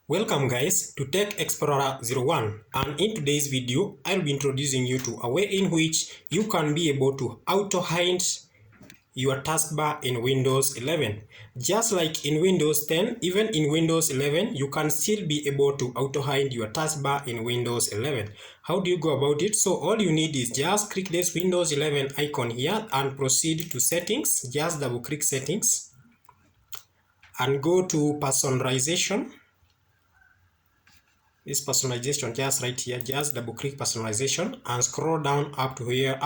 Welcome guys to Tech Explorer 01, and in today's video I'll be introducing you to a way in which you can be able to auto-hide your taskbar in Windows 11. Just like in Windows 10, even in Windows 11 you can still be able to auto-hide your taskbar in Windows 11. How do you go about it? So all you need is just click this Windows 11 icon here and proceed to settings. Just double click settings and go to personalization. This personalization just right here, just double click personalization and scroll down up to here.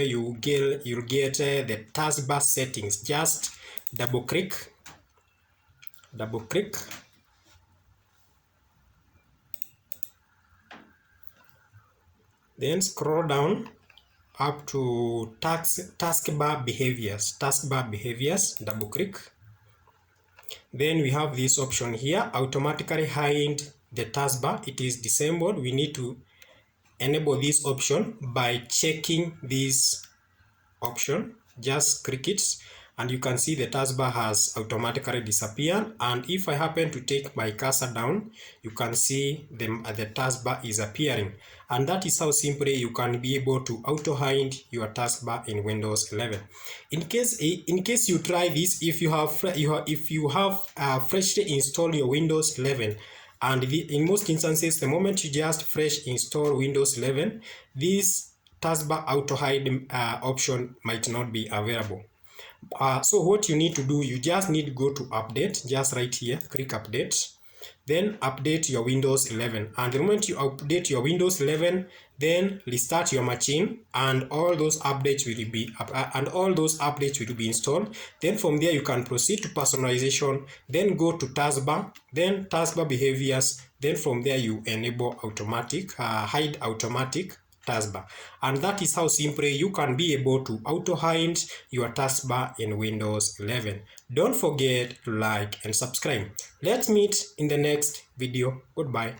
You'll get the taskbar settings. Just double click, then scroll down up to taskbar behaviors. Double click. Then we have this option here, automatically hide the taskbar. It is disabled. We need to enable this option by checking this option. Just click it and you can see the taskbar has automatically disappeared. And if I happen to take my cursor down, you can see the taskbar is appearing. And that is how simply you can be able to auto-hide your taskbar in Windows 11. In case you try this, if you have freshly installed your Windows 11, and in most instances, the moment you just fresh install Windows 11, this taskbar auto hide option might not be available. So what you need to do, you just need to go to update, just right here, click update, then update your Windows 11. And the moment you update your Windows 11, then restart your machine, and all those updates will be installed. Then from there you can proceed to personalization, then go to taskbar, then taskbar behaviors. Then from there you enable automatic hide automatic taskbar, and that is how simply you can be able to auto-hide your taskbar in Windows 11. Don't forget to like and subscribe. Let's meet in the next video. Goodbye.